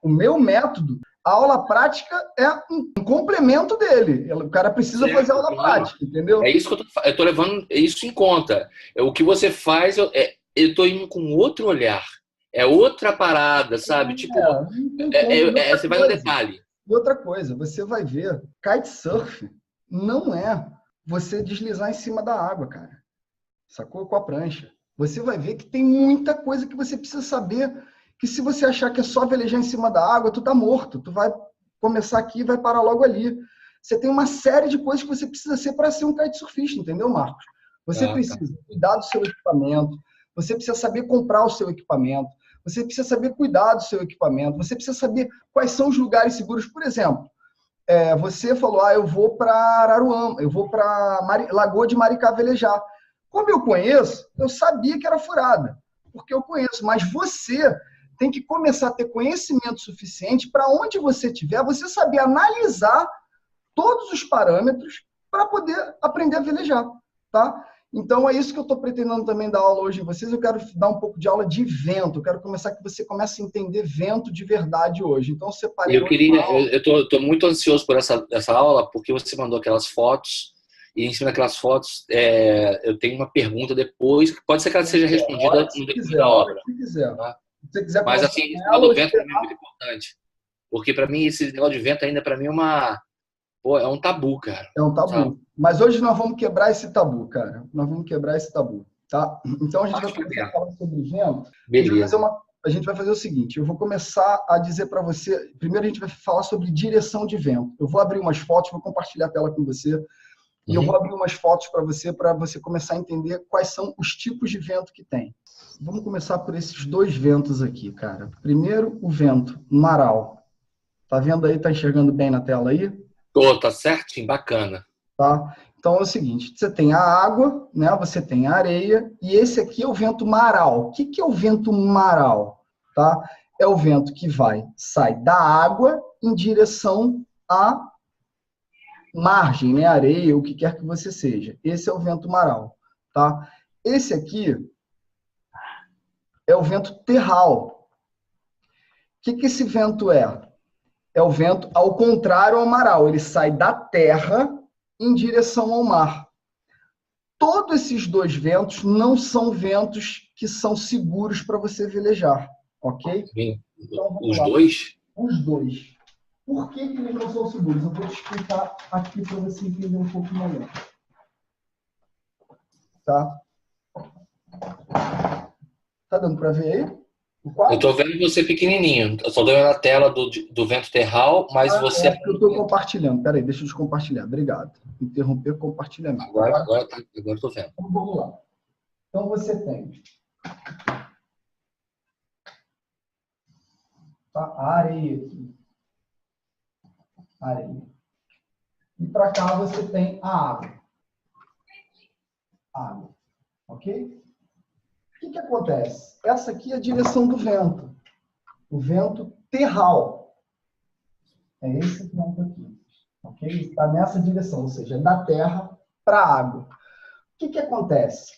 O meu método, a aula prática é um complemento dele. O cara precisa fazer aula prática, entendeu? É isso que eu tô levando isso em conta. O que você faz, eu tô indo com outro olhar. É outra parada, sabe? Tipo, não tem como. você vai no detalhe. E outra coisa, você vai ver, kitesurf não é você deslizar em cima da água, cara. Sacou? Com a prancha. Você vai ver que tem muita coisa que você precisa saber, que se você achar que é só velejar em cima da água, tu tá morto. Tu vai começar aqui e vai parar logo ali. Você tem uma série de coisas que você precisa ser para ser um kitesurfista, entendeu, Marcos? Você precisa cuidar do seu equipamento, você precisa saber comprar o seu equipamento, você precisa saber cuidar do seu equipamento, você precisa saber quais são os lugares seguros. Por exemplo, você falou, eu vou para Araruama, eu vou para Lagoa de Maricá velejar. Como eu conheço, eu sabia que era furada, porque eu conheço, mas você tem que começar a ter conhecimento suficiente para onde você estiver, você saber analisar todos os parâmetros para poder aprender a velejar, tá? Então, é isso que eu estou pretendendo também dar aula hoje em vocês. Eu quero dar um pouco de aula de vento. Eu quero começar que você comece a entender vento de verdade hoje. Então, eu separei... Eu tô muito ansioso por essa aula, porque você mandou aquelas fotos, e em cima daquelas fotos eu tenho uma pergunta depois, que pode ser que ela seja respondida no decorrer da obra. Se quiser. Tá? Se você quiser, mas, assim, esse negócio do vento para mim é muito importante. Porque, para mim, esse negócio de vento ainda, para mim, é um tabu, cara. É um tabu. Sabe? Mas hoje nós vamos quebrar esse tabu, cara. Nós vamos quebrar esse tabu, tá? Então, a gente vai começar a falar sobre vento. Beleza. A gente vai fazer o seguinte, eu vou começar a dizer para você... Primeiro, a gente vai falar sobre direção de vento. Eu vou abrir umas fotos, vou compartilhar a tela com você. E eu vou abrir umas fotos para você começar a entender quais são os tipos de vento que tem. Vamos começar por esses dois ventos aqui, cara. Primeiro, o vento maral. Tá vendo aí? Tá enxergando bem na tela aí? Tá certinho, bacana. Tá? Então é o seguinte, você tem a água, né? Você tem a areia, e esse aqui é o vento maral. O que é o vento maral? Tá? É o vento que sai da água em direção à margem, né? Areia, o que quer que você seja. Esse é o vento maral. Tá? Esse aqui é o vento terral. O que esse vento é? É o vento ao contrário ao maral. Ele sai da terra em direção ao mar. Todos esses dois ventos não são ventos que são seguros para você velejar, ok? Então, os dois? Os dois. Por que eles não são seguros? Eu vou te explicar aqui para você entender um pouco melhor. Tá? Tá dando para ver aí? Eu tô vendo você pequenininho. Eu só tô vendo a tela do vento terral, mas você... eu estou compartilhando. Peraí, deixa eu descompartilhar. Obrigado. Interromper o compartilhamento. Agora eu tô vendo. Então, vamos lá. Então, você tem a areia aqui. Areia. E para cá você tem a água. Água. Ok? O que acontece? Essa aqui é a direção do vento. O vento terral. É esse vento aqui. Ok? Está nessa direção, ou seja, da terra para a água. O que acontece?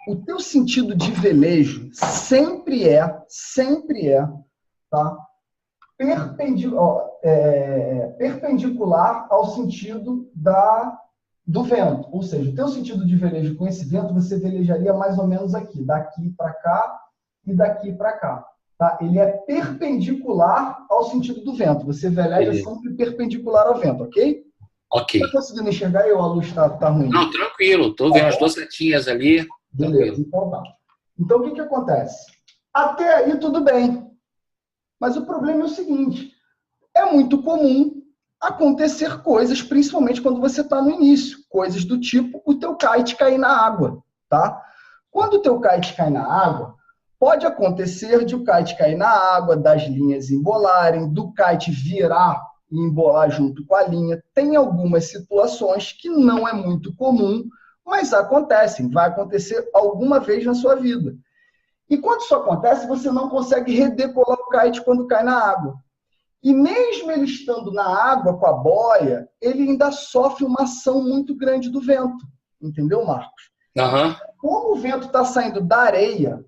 O teu sentido de velejo sempre é, tá? Perpendicular ao sentido do vento. Ou seja, o teu sentido de velejo com esse vento, você velejaria mais ou menos aqui, daqui para cá e daqui para cá. Tá? Ele é perpendicular ao sentido do vento. Você veleja sempre perpendicular ao vento, ok? Ok. Está conseguindo enxergar ou a luz está ruim? Não, tranquilo. Estou vendo as duas setinhas ali. Beleza, então tá. Então, o que acontece? Até aí, tudo bem. Mas o problema é o seguinte, é muito comum acontecer coisas, principalmente quando você está no início, coisas do tipo o teu kite cair na água, tá? Quando o teu kite cai na água, pode acontecer de o kite cair na água, das linhas embolarem, do kite virar e embolar junto com a linha. Tem algumas situações que não é muito comum, mas acontecem, vai acontecer alguma vez na sua vida. E quando isso acontece, você não consegue redecolar o kite quando cai na água. E mesmo ele estando na água com a boia, ele ainda sofre uma ação muito grande do vento. Entendeu, Marcos? Uhum. Como o vento está saindo da areia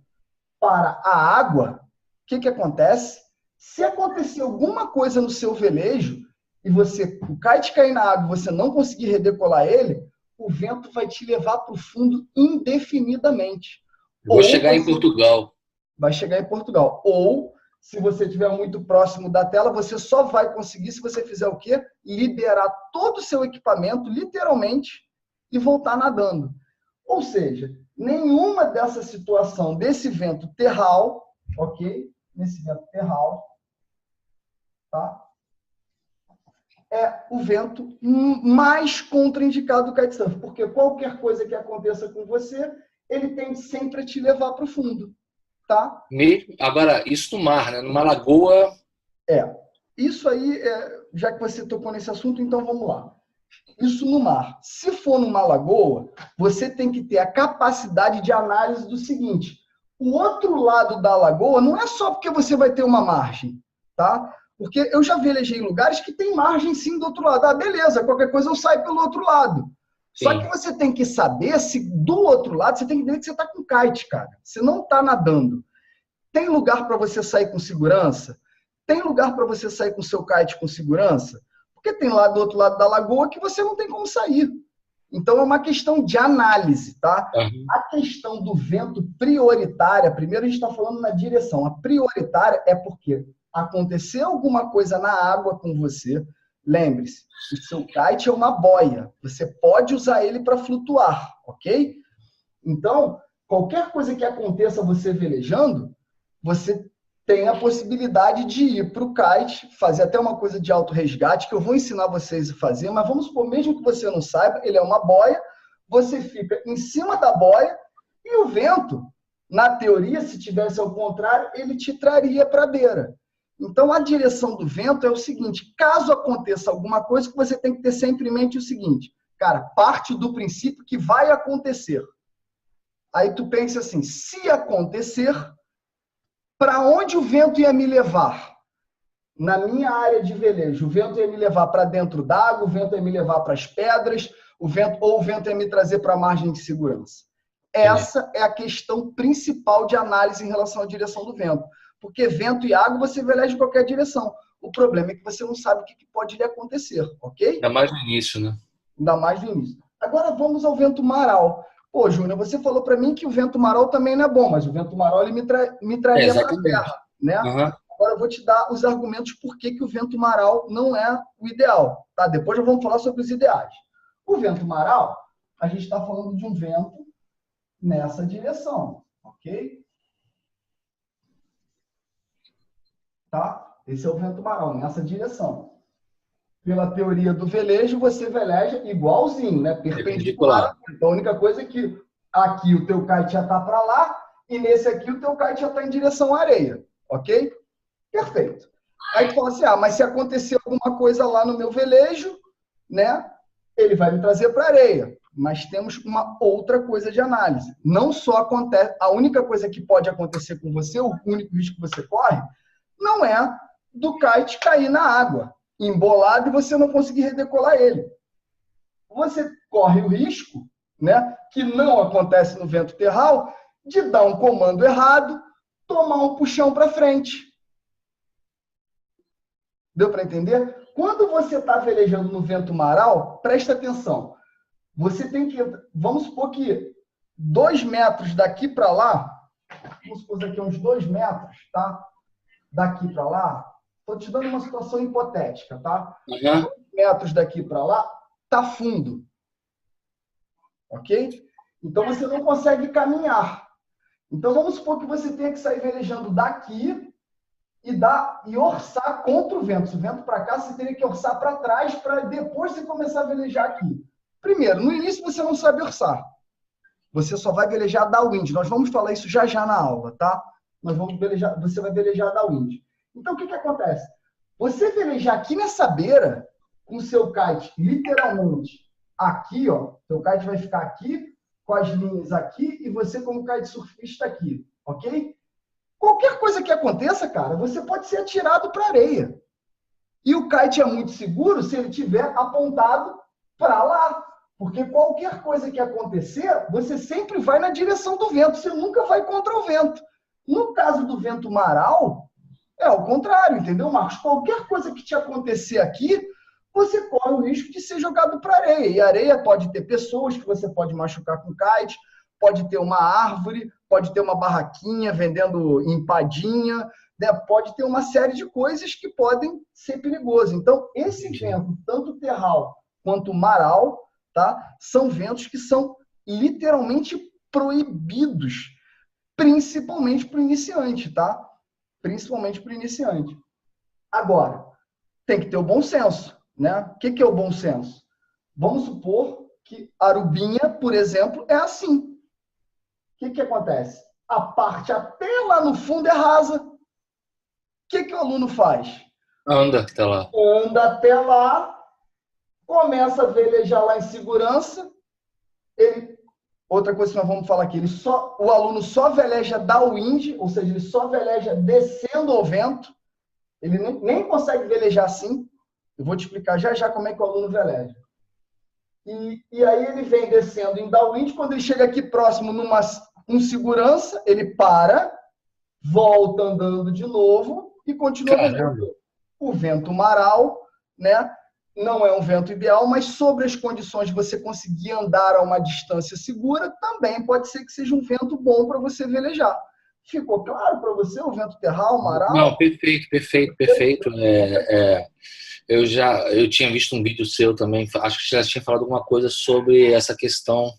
para a água, o que acontece? Se acontecer alguma coisa no seu velejo e o kite cair na água e você não conseguir redecolar ele, o vento vai te levar para o fundo indefinidamente. Vou chegar em Portugal. Vai chegar em Portugal. Ou, se você estiver muito próximo da tela, você só vai conseguir se você fizer o quê? Liberar todo o seu equipamento, literalmente, e voltar nadando. Ou seja, nenhuma dessa situação, desse vento terral, ok? Nesse vento terral, tá? É o vento mais contraindicado do kitesurf, porque qualquer coisa que aconteça com você, ele tende sempre a te levar para o fundo, tá? Agora, isso no mar, né? Numa lagoa... Isso aí, já que você tocou nesse assunto, então vamos lá. Isso no mar. Se for numa lagoa, você tem que ter a capacidade de análise do seguinte: o outro lado da lagoa não é só porque você vai ter uma margem, tá? Porque eu já velejei em lugares que tem margem sim do outro lado. Ah, beleza, qualquer coisa eu saio pelo outro lado. Sim. Só que você tem que saber se do outro lado, você tem que entender que você está com kite, cara. Você não está nadando. Tem lugar para você sair com segurança? Tem lugar para você sair com seu kite com segurança? Porque tem lá do outro lado da lagoa que você não tem como sair. Então é uma questão de análise, tá? Uhum. A questão do vento prioritária, primeiro a gente está falando na direção. A prioritária é porque aconteceu alguma coisa na água com você. Lembre-se, o seu kite é uma boia. Você pode usar ele para flutuar, ok? Então, qualquer coisa que aconteça você velejando, você tem a possibilidade de ir para o kite, fazer até uma coisa de auto-resgate, que eu vou ensinar vocês a fazer, mas vamos supor, mesmo que você não saiba, ele é uma boia, você fica em cima da boia e o vento, na teoria, se tivesse ao contrário, ele te traria para a beira. Então, a direção do vento é o seguinte: caso aconteça alguma coisa, que você tem que ter sempre em mente o seguinte, cara, parte do princípio que vai acontecer. Aí tu pensa assim, se acontecer, para onde o vento ia me levar? Na minha área de velejo, o vento ia me levar para dentro d'água, o vento ia me levar para as pedras, ou o vento ia me trazer para a margem de segurança. Essa é a questão principal de análise em relação à direção do vento. Porque vento e água você veleja em qualquer direção. O problema é que você não sabe o que pode lhe acontecer, ok? Ainda mais no início, né? Ainda mais no início. Agora vamos ao vento maral. Pô, Júnior, você falou para mim que o vento maral também não é bom, mas o vento maral ele me traria para a terra, né? Uhum. Agora eu vou te dar os argumentos por que o vento maral não é o ideal, tá? Depois já vamos falar sobre os ideais. O vento maral, a gente está falando de um vento nessa direção, ok? Tá? Esse é o vento maral, nessa direção. Pela teoria do velejo, você veleja igualzinho, né? Perpendicular. Então, a única coisa é que aqui o teu kite já está para lá e nesse aqui o teu kite já está em direção à areia. Ok? Perfeito. Aí tu fala assim, mas se acontecer alguma coisa lá no meu velejo, né? Ele vai me trazer para a areia. Mas temos uma outra coisa de análise. Não só acontece... A única coisa que pode acontecer com você, o único risco que você corre, não é do kite cair na água, embolado, e você não conseguir redecolar ele. Você corre o risco, né, que não acontece no vento terral, de dar um comando errado, tomar um puxão para frente. Deu para entender? Quando você está velejando no vento maral, presta atenção. Você tem que... Vamos supor que 2 metros daqui para lá, vamos supor aqui uns 2 metros, tá? Daqui para lá, estou te dando uma situação hipotética, tá? Uhum. 2 metros daqui para lá, tá fundo. Ok? Então, você não consegue caminhar. Então, vamos supor que você tenha que sair velejando daqui e orçar contra o vento. Se o vento para cá, você teria que orçar para trás para depois você começar a velejar aqui. Primeiro, no início você não sabe orçar. Você só vai velejar downwind. Nós vamos falar isso já já na aula, tá? Você vai velejar downwind. Então, o que acontece? Você velejar aqui nessa beira, com o seu kite literalmente aqui, ó, seu kite vai ficar aqui, com as linhas aqui, e você como kite surfista aqui, ok? Qualquer coisa que aconteça, cara, você pode ser atirado para a areia. E o kite é muito seguro se ele estiver apontado para lá. Porque qualquer coisa que acontecer, você sempre vai na direção do vento, você nunca vai contra o vento. No caso do vento maral, É o contrário, entendeu, Marcos? Qualquer coisa que te acontecer aqui, você corre o risco de ser jogado para areia. E areia pode ter pessoas que você pode machucar com kite, pode ter uma árvore, pode ter uma barraquinha vendendo empadinha, né? Pode ter uma série de coisas que podem ser perigosas. Então, esse vento, tanto terral quanto maral, tá? São ventos que são literalmente proibidos, principalmente para o iniciante, tá? Principalmente para o iniciante. Agora, tem que ter o bom senso, né? O que é o bom senso? Vamos supor que Arubinha, por exemplo, é assim. O que acontece? A parte até lá no fundo é rasa. O que o aluno faz? Anda até lá. Anda até lá, começa a velejar lá em segurança. Outra coisa que nós vamos falar aqui, o aluno só veleja downwind, ou seja, ele só veleja descendo ao vento. Ele nem consegue velejar assim. Eu vou te explicar já já como é que o aluno veleja. E aí ele vem descendo em downwind, quando ele chega aqui próximo com segurança, ele para, volta andando de novo e continua vendo. O vento maral, né, não é um vento ideal, mas sobre as condições de você conseguir andar a uma distância segura, também pode ser que seja um vento bom para você velejar. Ficou claro para você o vento terral, maral? Não, perfeito. Eu tinha visto um vídeo seu também, acho que você já tinha falado alguma coisa sobre essa questão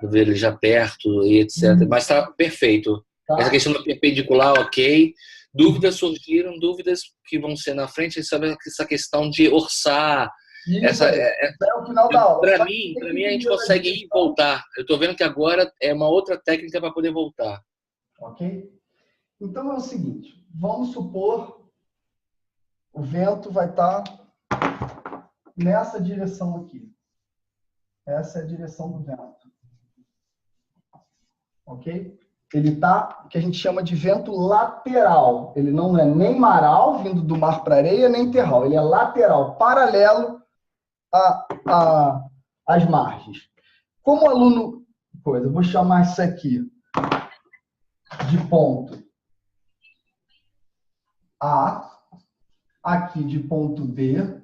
do velejar perto e etc. Mas está perfeito. Tá. Essa questão da perpendicular, ok. Dúvidas surgiram, dúvidas que vão ser na frente, sobre essa questão de orçar. É o final da aula. Para mim, a gente consegue ir e voltar. Eu estou vendo que agora é uma outra técnica para poder voltar. Ok? Então é o seguinte, vamos supor o vento vai estar nessa direção aqui. Essa é a direção do vento. Ok? Ele está, o que a gente chama de vento lateral. Ele não é nem maral, vindo do mar para areia, nem terral. Ele é lateral, paralelo às margens. Como aluno, eu vou chamar isso aqui de ponto A, aqui de ponto B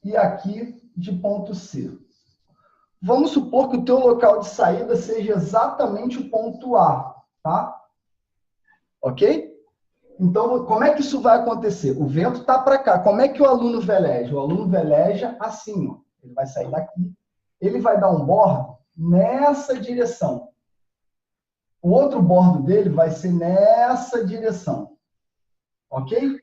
e aqui de ponto C. Vamos supor que o teu local de saída seja exatamente o ponto A, tá? Ok? Então, como é que isso vai acontecer? O vento está para cá. Como é que o aluno veleja? O aluno veleja assim, ó. Ele vai sair daqui, ele vai dar um bordo nessa direção. O outro bordo dele vai ser nessa direção. Ok?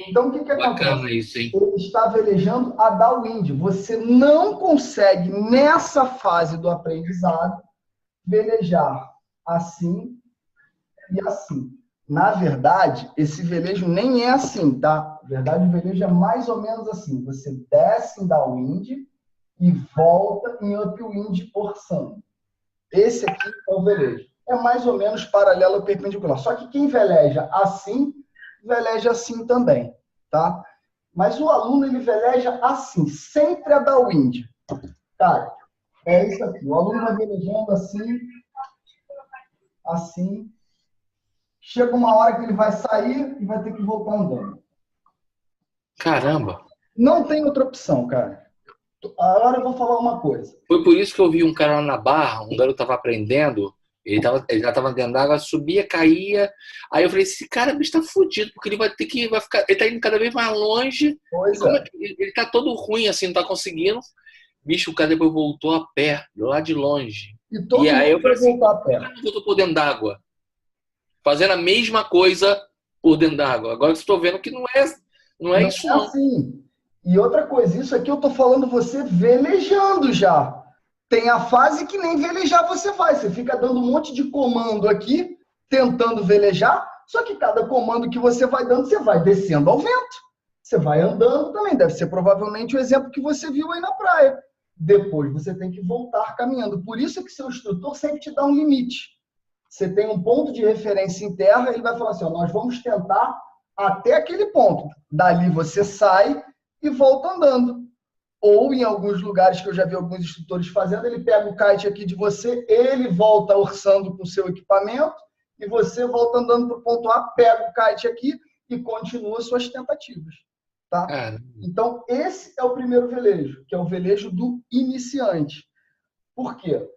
Então, o que acontece? Isso, hein? Ele está velejando a downwind. Você não consegue, nessa fase do aprendizado, velejar assim e assim. Na verdade, esse velejo nem é assim, tá? Na verdade, o velejo é mais ou menos assim. Você desce em downwind e volta em upwind orçando. Esse aqui é o velejo. É mais ou menos paralelo ao perpendicular. Só que quem veleja assim assim também, tá? Mas o aluno, ele veleja assim, sempre a downwind. Cara, é isso aqui. O aluno vai velejando assim, assim. Chega uma hora que ele vai sair e vai ter que voltar andando. Caramba! Não tem outra opção, cara. Agora eu vou falar uma coisa. Foi por isso que eu vi um cara lá na Barra, um garoto estava aprendendo, ele já estava dentro d'água, subia, caía. Aí eu falei, esse cara está fudido, porque ele vai ficar, ele está indo cada vez mais longe. Ele está todo ruim, assim, não está conseguindo. Bicho, o cara depois voltou a pé, lá de longe. E aí eu falei assim, por que eu não voltou por dentro d'água? Fazendo a mesma coisa por dentro d'água. Agora eu estou vendo que não é isso, não. Assim. E outra coisa, isso aqui eu estou falando você velejando já. Tem a fase que nem velejar você vai. Você fica dando um monte de comando aqui, tentando velejar, só que cada comando que você vai dando, você vai descendo ao vento. Você vai andando também. Deve ser provavelmente o exemplo que você viu aí na praia. Depois você tem que voltar caminhando. Por isso que seu instrutor sempre te dá um limite. Você tem um ponto de referência em terra, ele vai falar assim, ó, nós vamos tentar até aquele ponto. Dali você sai e volta andando. Ou em alguns lugares que eu já vi alguns instrutores fazendo, ele pega o kite aqui de você, ele volta orçando com o seu equipamento e você volta andando para o ponto A, pega o kite aqui e continua suas tentativas. Tá? Então, esse é o primeiro velejo, que é o velejo do iniciante. Por quê?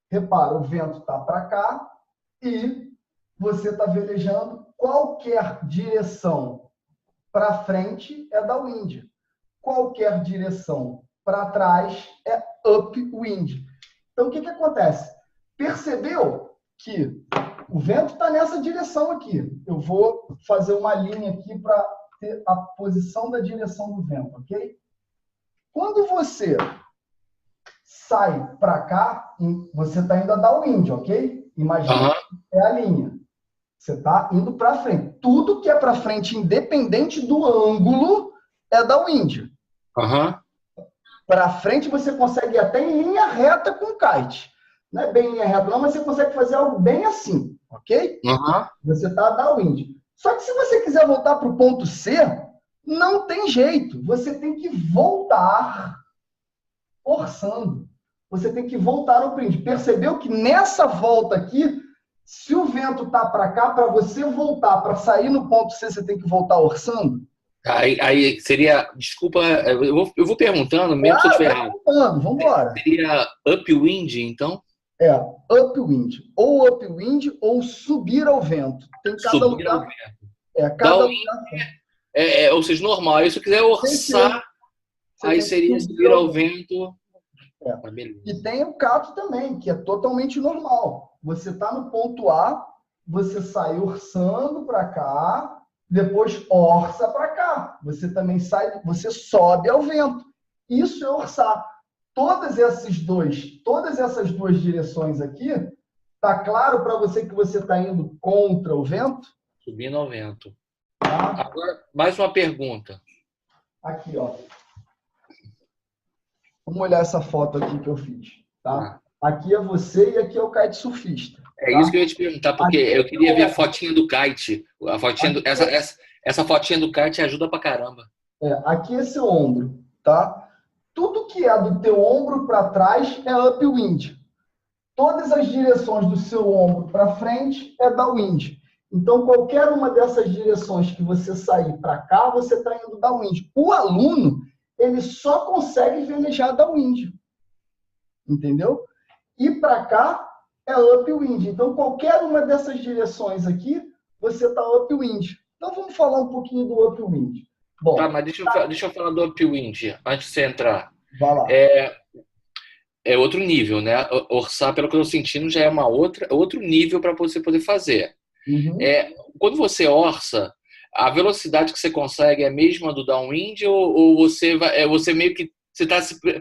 Repara, o vento está para cá e você está velejando qualquer direção para frente é downwind. Qualquer direção para trás é upwind. Então, o que acontece? Percebeu que o vento está nessa direção aqui. Eu vou fazer uma linha aqui para ter a posição da direção do vento, ok? Quando você sai para cá, você está indo a downwind, ok? Imagina que é a linha. Você está indo para frente. Tudo que é para frente, independente do ângulo, é downwind. Para frente, você consegue ir até em linha reta com o kite. Não é bem em linha reta, não, mas você consegue fazer algo bem assim, ok? Você está downwind. Só que se você quiser voltar para o ponto C, não tem jeito. Você tem que voltar forçando. Você tem que voltar no print. Percebeu que nessa volta aqui, se o vento está para cá, para você voltar, para sair no ponto C, você tem que voltar orçando? Aí seria, desculpa, eu vou perguntando, mesmo se eu estiver errado. Vamos embora. Seria upwind, então? É, upwind. Ou upwind ou subir ao vento. Tem cada subir lugar. Ao vento. Cada lugar. Ou seja, normal. Aí se eu quiser orçar, aí seria subir ao vento. E tem o cato também, que é totalmente normal. Você está no ponto A, você sai orçando para cá, depois orça para cá. Você também sai, você sobe ao vento. Isso é orçar. Todas essas duas direções aqui, tá claro para você que você está indo contra o vento? Subindo ao vento. Tá? Agora, mais uma pergunta. Aqui, ó. Vamos olhar essa foto aqui que eu fiz, tá? Aqui é você e aqui é o kite surfista. É isso que eu ia te perguntar, porque eu queria ver a fotinha do kite. A fotinha essa fotinha do kite ajuda pra caramba. Aqui é seu ombro, tá? Tudo que é do teu ombro para trás é upwind. Todas as direções do seu ombro para frente é downwind. Então, qualquer uma dessas direções que você sair para cá, você está indo downwind. O aluno, ele só consegue velejar downwind. Entendeu? E para cá é upwind. Então, qualquer uma dessas direções aqui, você está upwind. Então, vamos falar um pouquinho do upwind. Bom, tá, mas deixa eu falar do upwind antes de você entrar. Vai lá. É outro nível, né? Orçar, pelo que eu estou sentindo, já é outro nível para você poder fazer. Quando você orça, a velocidade que você consegue é a mesma do downwind ou você meio que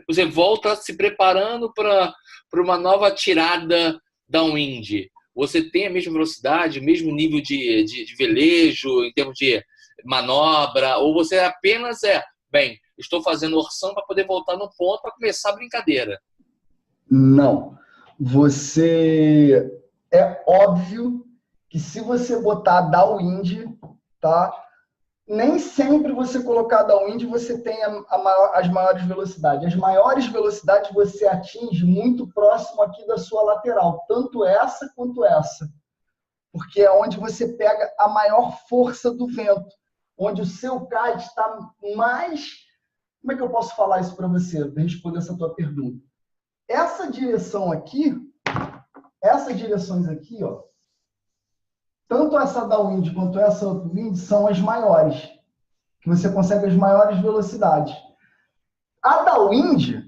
você volta se preparando para uma nova tirada downwind? Você tem a mesma velocidade, o mesmo nível de velejo em termos de manobra, ou você apenas estou fazendo orção para poder voltar no ponto para começar a brincadeira? Não. É óbvio que se você botar downwind, tá? Nem sempre você colocar downwind você tem as maiores velocidades. As maiores velocidades você atinge muito próximo aqui da sua lateral, tanto essa quanto essa. Porque é onde você pega a maior força do vento, onde o seu kite está mais... Como é que eu posso falar isso para você, para responder essa tua pergunta? Essa direção aqui, essas direções aqui, ó, tanto essa downwind quanto essa upwind são as maiores, que você consegue as maiores velocidades. A downwind,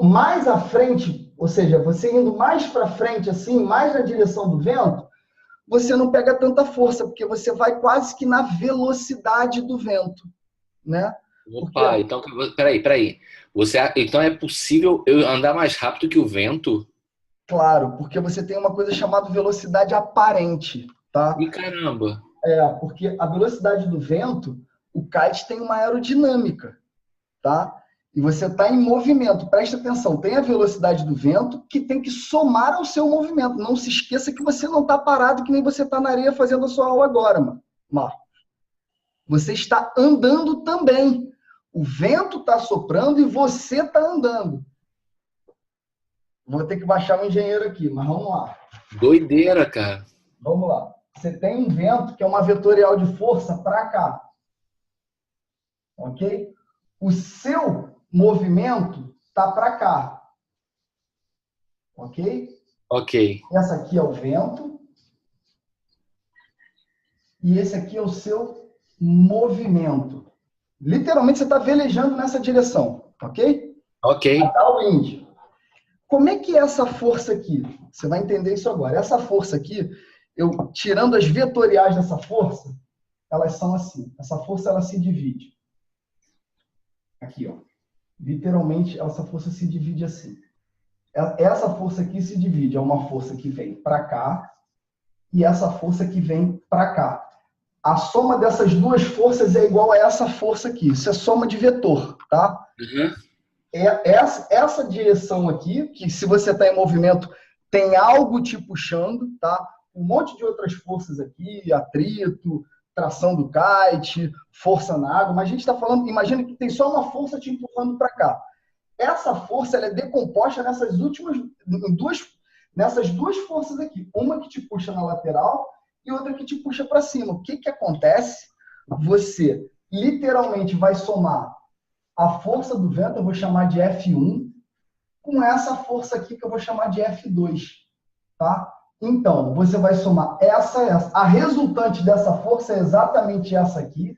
mais à frente, ou seja, você indo mais para frente, assim, mais na direção do vento, você não pega tanta força, porque você vai quase que na velocidade do vento, né? Opa, então, peraí. Então é possível eu andar mais rápido que o vento? Claro, porque você tem uma coisa chamada velocidade aparente, tá? E caramba! Porque a velocidade do vento, o kite tem uma aerodinâmica, tá? E você está em movimento. Presta atenção, tem a velocidade do vento que tem que somar ao seu movimento. Não se esqueça que você não está parado que nem você está na areia fazendo a sua aula agora, Marcos. Você está andando também. O vento está soprando e você está andando. Vou ter que baixar o engenheiro aqui, mas vamos lá. Doideira, cara. vamos lá. Você tem um vento que é uma vetorial de força para cá. Ok? O seu movimento está para cá. Ok? Ok. Essa aqui é o vento. E esse aqui é o seu movimento. Literalmente, você está velejando nessa direção. Ok? Ok. Downwind. Como é que é essa força aqui? Você vai entender isso agora. Essa força aqui, eu tirando as vetoriais dessa força, elas são assim. Essa força, ela se divide. Aqui, ó. Literalmente, essa força se divide assim. Essa força aqui se divide. É uma força que vem para cá e essa força que vem para cá. A soma dessas duas forças é igual a essa força aqui. Isso é soma de vetor, tá? Uhum. Essa direção aqui, que se você está em movimento, tem algo te puxando, tá? Um monte de outras forças aqui, atrito, tração do kite, força na água, mas a gente está falando, imagina que tem só uma força te empurrando para cá. Essa força ela é decomposta nessas duas forças aqui. Uma que te puxa na lateral e outra que te puxa para cima. O que acontece? Você literalmente vai somar a força do vento, eu vou chamar de F1, com essa força aqui que eu vou chamar de F2. Tá? Então, você vai somar essa. A resultante dessa força é exatamente essa aqui,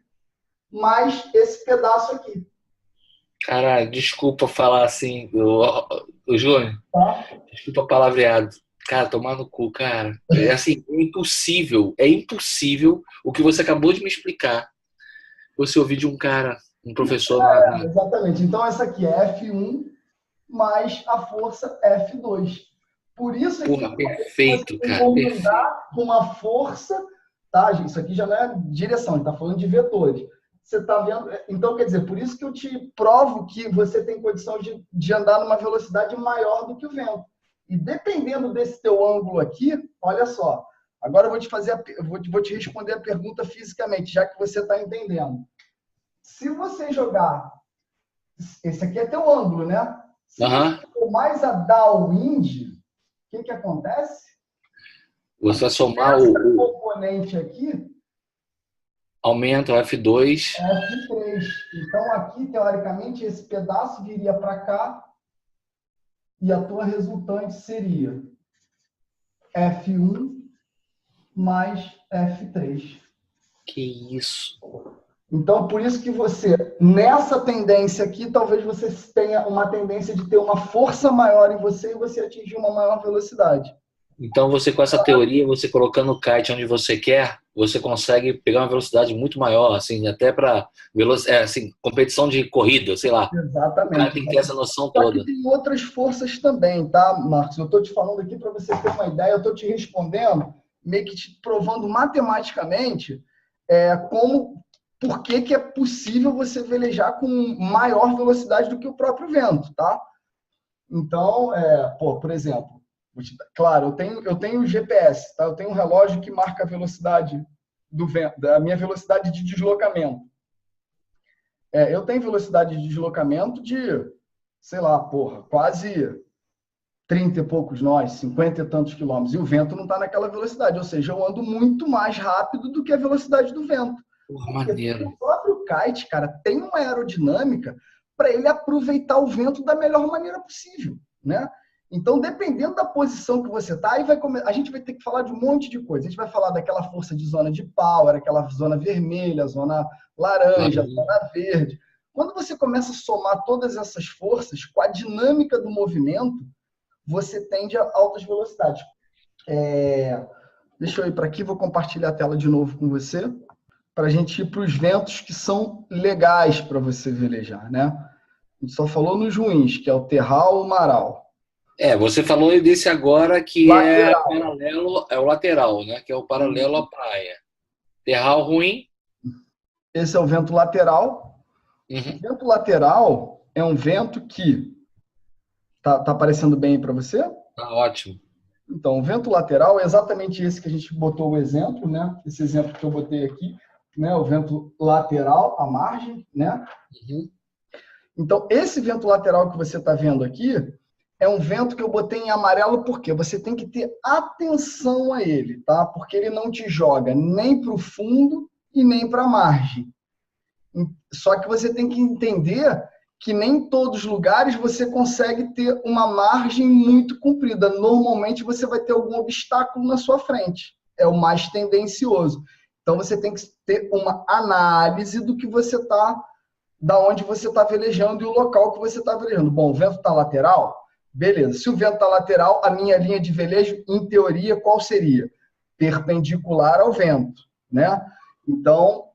mais esse pedaço aqui. Caralho, desculpa falar assim, o Júnior. Tá? Desculpa palavreado. Cara, tomar no cu, cara. É assim, é impossível o que você acabou de me explicar. Você ouvir de um cara, um professor Exatamente. Então, essa aqui é F1 mais a força F2. Por isso que Porra, perfeito, você tem cara. como Perfeito. andar com uma força, tá, gente? Isso aqui já não é direção, a gente está falando de vetores. Você está vendo? Então, quer dizer, por isso que eu te provo que você tem condição de andar numa velocidade maior do que o vento. E dependendo desse teu ângulo aqui, olha só. Agora eu vou te fazer, vou te responder a pergunta fisicamente, já que você está entendendo. Se você jogar, esse aqui é teu ângulo, né? Se você for mais a downwind, o que acontece? Você vai somar Essa componente aqui aumenta o F2. F3. Então, aqui, teoricamente, esse pedaço viria para cá e a tua resultante seria F1 mais F3. Que isso? Então, por isso que você, nessa tendência aqui, talvez você tenha uma tendência de ter uma força maior em você e você atingir uma maior velocidade. Então, você com essa teoria, você colocando o kite onde você quer, você consegue pegar uma velocidade muito maior, assim, até para assim, competição de corrida, sei lá. Exatamente. O cara tem que ter essa noção Só toda. que tem outras forças também, tá, Marcos? Eu estou te falando aqui para você ter uma ideia, eu estou te respondendo, meio que te provando matematicamente por que é possível você velejar com maior velocidade do que o próprio vento, tá? Então, por exemplo, claro, eu tenho o GPS, tá? Eu tenho um relógio que marca a velocidade do vento, da minha velocidade de deslocamento. Eu tenho velocidade de deslocamento de, sei lá, quase 30 e poucos nós, 50 e tantos quilômetros, e o vento não está naquela velocidade, ou seja, eu ando muito mais rápido do que a velocidade do vento. Maneiro. O próprio kite, cara, tem uma aerodinâmica para ele aproveitar o vento da melhor maneira possível, né? Então, dependendo da posição que você está, a gente vai ter que falar de um monte de coisa. A gente vai falar daquela força de zona de power, aquela zona vermelha, zona laranja, zona verde. Quando você começa a somar todas essas forças com a dinâmica do movimento, você tende a altas velocidades. Deixa eu ir para aqui, vou compartilhar a tela de novo com você, para a gente ir para os ventos que são legais para você velejar, né? A gente só falou nos ruins, que é o terral e o maral. Você falou desse agora que lateral. É o lateral, né? Que é o paralelo à praia. Terral ruim. Esse é o vento lateral. Uhum. O vento lateral é um vento que tá aparecendo bem aí para você? Tá ótimo. Então, o vento lateral é exatamente esse que a gente botou o exemplo, né? Esse exemplo que eu botei aqui, né? O vento lateral, a margem, né? Uhum. Então, esse vento lateral que você está vendo aqui, é um vento que eu botei em amarelo porque você tem que ter atenção a ele, tá? Porque ele não te joga nem para o fundo e nem para a margem. Só que você tem que entender que nem em todos os lugares você consegue ter uma margem muito comprida. Normalmente você vai ter algum obstáculo na sua frente. É o mais tendencioso. Então você tem que ter uma análise do que você está, da onde você está velejando e o local que você está velejando. Bom, o vento está lateral? Beleza. Se o vento está lateral, a minha linha de velejo, em teoria, qual seria? Perpendicular ao vento, né? Então,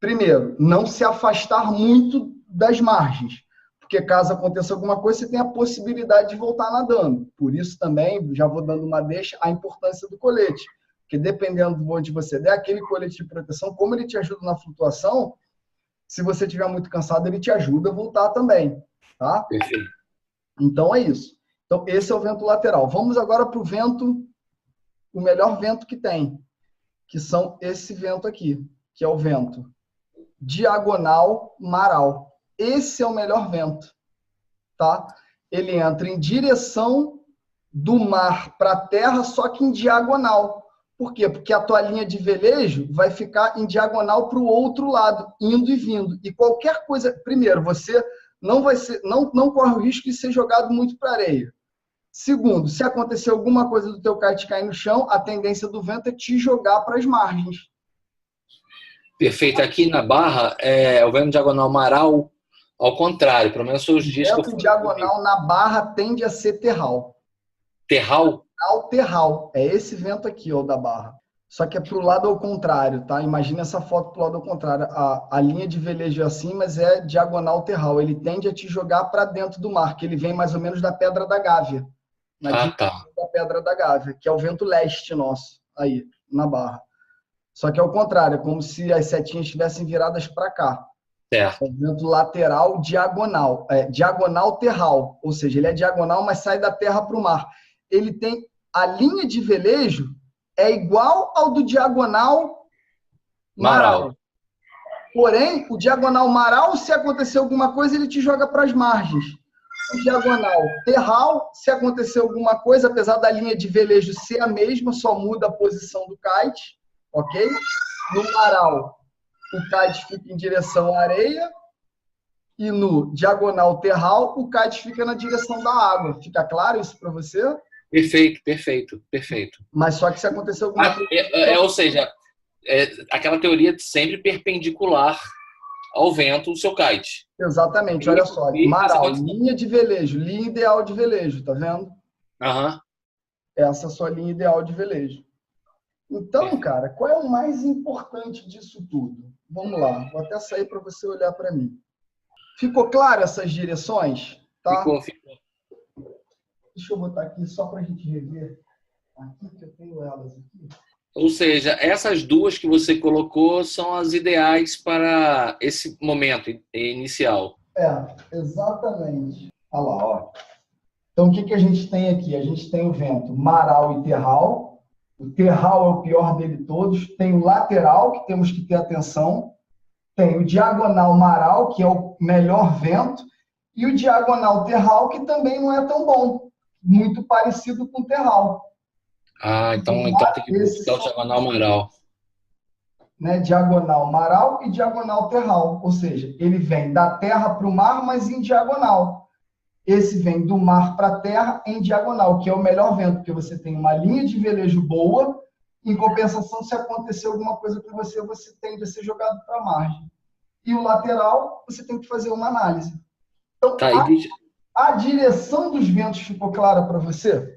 primeiro, não se afastar muito das margens, porque caso aconteça alguma coisa, você tem a possibilidade de voltar nadando. Por isso também, já vou dando uma deixa, a importância do colete, porque dependendo de onde você der, aquele colete de proteção, como ele te ajuda na flutuação, se você estiver muito cansado, ele te ajuda a voltar também, tá? Perfeito. Então é isso. Então esse é o vento lateral. Vamos agora para o vento, o melhor vento que tem, que são esse vento aqui, que é o vento diagonal maral. Esse é o melhor vento, tá? Ele entra em direção do mar para a terra, só que em diagonal. Por quê? Porque a tua linha de velejo vai ficar em diagonal para o outro lado, indo e vindo. E qualquer coisa, primeiro, você não vai ser, não corre o risco de ser jogado muito para areia. Segundo, se acontecer alguma coisa do teu kite cair no chão, a tendência do vento é te jogar para as margens. Perfeito. Aqui na Barra, o vento diagonal maral, ao contrário, pelo menos foi os dias que eu fui. O diagonal na Barra tende a ser terral. Terral? Terral. É esse vento aqui, ó, da Barra. Só que é pro lado ao contrário, tá? Imagina essa foto pro lado ao contrário. A linha de velejo é assim, mas é diagonal terral. Ele tende a te jogar para dentro do mar, que ele vem mais ou menos da Pedra da Gávea. Tá. Da Pedra da Gávea, que é o vento leste nosso, aí, na Barra. Só que é o contrário, é como se as setinhas estivessem viradas para cá. Certo. É o vento lateral diagonal. Diagonal terral. Ou seja, ele é diagonal, mas sai da terra para o mar. Ele tem a linha de velejo é igual ao do diagonal maral. Porém, o diagonal maral, se acontecer alguma coisa, ele te joga para as margens. O diagonal terral, se acontecer alguma coisa, apesar da linha de velejo ser a mesma, só muda a posição do kite, ok? No maral, o kite fica em direção à areia, e no diagonal terral, o kite fica na direção da água. Fica claro isso para você? Perfeito. Mas só que se acontecer alguma coisa... Ou seja, aquela teoria de sempre perpendicular ao vento o seu kite. Exatamente, olha só. Maral, linha de velejo, linha ideal de velejo, tá vendo? Uhum. Essa é a sua linha ideal de velejo. Então, cara, qual é o mais importante disso tudo? Vamos lá, vou até sair para você olhar para mim. Ficou claro essas direções? Tá? Ficou. Deixa eu botar aqui só para a gente rever. Aqui que eu tenho elas aqui. Ou seja, essas duas que você colocou são as ideais para esse momento inicial. Exatamente. Olha lá, ó. Então, o que a gente tem aqui? A gente tem o vento maral e terral. O terral é o pior dele todos. Tem o lateral, que temos que ter atenção. Tem o diagonal maral, que é o melhor vento. E o diagonal terral, que também não é tão bom. Muito parecido com o terral. Então tem que buscar o diagonal maral. Né? Diagonal maral e diagonal terral. Ou seja, ele vem da terra para o mar, mas em diagonal. Esse vem do mar para a terra em diagonal, que é o melhor vento, porque você tem uma linha de velejo boa, em compensação, se acontecer alguma coisa com você, você tende a ser jogado para a margem. E o lateral, você tem que fazer uma análise. Então, a direção dos ventos ficou clara para você?